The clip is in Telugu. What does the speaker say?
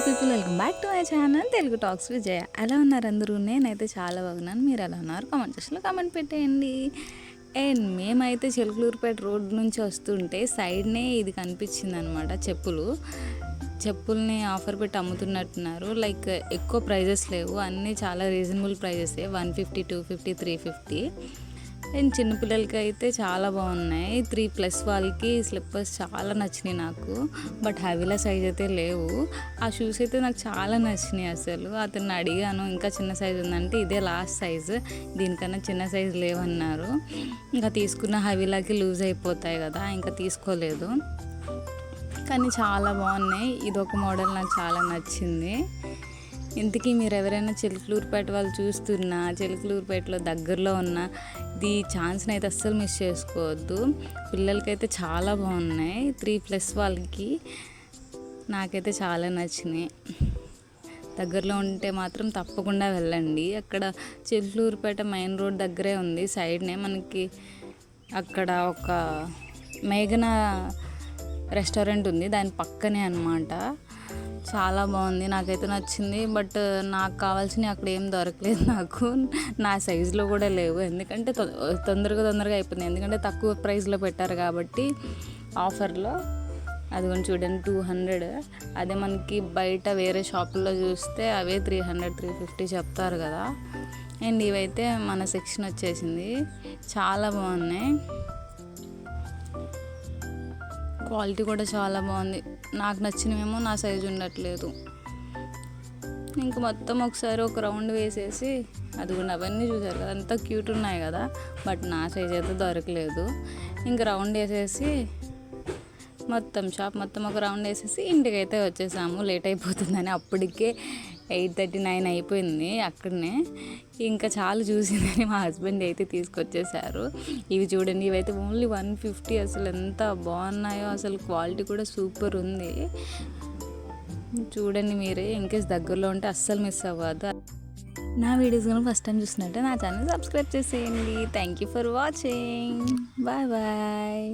People welcome back to my channel Telugu talks with Jaya. ఎలా ఉన్నారు అందరూ? నేనైతే చాలా బాగున్నాను. మీరు ఎలా ఉన్నారు? కామెంట్ సెక్షన్లో కామెంట్ పెట్టేయండి. అండ్ మేమైతే చిలకలూరుపేట రోడ్ నుంచి వస్తుంటే సైడ్నే ఇది కనిపించింది అనమాట. చెప్పుల్ని ఆఫర్ పెట్టి అమ్ముతున్నట్టున్నారు. లైక్ ఎక్కువ ప్రైజెస్ లేవు, అన్నీ చాలా రీజనబుల్ ప్రైజెసే. 150, 250, 350. అండ్ చిన్నపిల్లలకి అయితే చాలా బాగున్నాయి. 3+ వాళ్ళకి స్లిప్పర్స్ చాలా నచ్చినాయి నాకు. బట్ హెవీలా సైజ్ అయితే లేవు. ఆ షూస్ అయితే నాకు చాలా నచ్చినాయి. అసలు అతన్ని అడిగాను ఇంకా చిన్న సైజు ఉందంటే ఇదే లాస్ట్ సైజు, దీనికన్నా చిన్న సైజు లేవన్నారు. ఇంకా తీసుకున్న హెవీలాకి లూజ్ అయిపోతాయి కదా, ఇంకా తీసుకోలేదు. కానీ చాలా బాగున్నాయి. ఇదొక మోడల్ నాకు చాలా నచ్చింది. ఇంతకీ మీరు ఎవరైనా చిలకలూరుపేట వాళ్ళు చూస్తున్నా, చిలకలూరుపేటలో దగ్గరలో ఉన్న ఈ ఛాన్స్ని అయితే అస్సలు మిస్ చేసుకోవద్దు. పిల్లలకైతే చాలా బాగున్నాయి. 3+ వాళ్ళకి నాకైతే చాలా నచ్చినాయి. దగ్గరలో ఉంటే మాత్రం తప్పకుండా వెళ్ళండి. అక్కడ చిలకలూరుపేట మెయిన్ రోడ్ దగ్గరే ఉంది, సైడ్నే మనకి. అక్కడ ఒక మేఘన రెస్టారెంట్ ఉంది, దాని పక్కనే అన్నమాట. చాలా బాగుంది, నాకైతే నచ్చింది. బట్ నాకు కావాల్సినవి అక్కడ ఏం దొరకలేదు నాకు. నా సైజులో కూడా లేవు, ఎందుకంటే తొందరగా అయిపోయింది. ఎందుకంటే తక్కువ ప్రైస్లో పెట్టారు కాబట్టి ఆఫర్లో. అదిగోండి చూడండి, 200. అదే మనకి బయట వేరే షాపుల్లో చూస్తే అవే 300, 350 చెప్తారు కదా. అండ్ ఇవైతే మన సెక్షన్ వచ్చేసింది. చాలా బాగున్నాయి, క్వాలిటీ కూడా చాలా బాగుంది. నాకు నచ్చినవేమో నా సైజు ఉండట్లేదు. ఇంక మొత్తం ఒకసారి ఒక రౌండ్ వేసేసి, అది కూడా అవన్నీ చూసారు కదా, అంతా క్యూట్ ఉన్నాయి కదా. బట్ నా సైజ్ అయితే దొరకలేదు. ఇంక రౌండ్ వేసేసి షాప్ మొత్తం ఒక రౌండ్ వేసేసి ఇంటికైతే వచ్చేసాము. లేట్ అయిపోతుందని అప్పటికే 8:39 అయిపోయింది అక్కడనే. ఇంకా చాలా చూసిందని మా హస్బెండ్ అయితే తీసుకొచ్చేసారు. ఇవి చూడండి, ఇవైతే ఓన్లీ 150. అసలు ఎంత బాగున్నాయో, అసలు క్వాలిటీ కూడా సూపర్ ఉంది. చూడండి మీరే, ఇన్కేస్ దగ్గరలో ఉంటే అస్సలు మిస్ అవ్వద్దు. నా వీడియోస్ కానీ ఫస్ట్ టైం చూసినట్టే నా ఛానల్ సబ్స్క్రైబ్ చేసేయండి. Thank you for watching. Bye bye.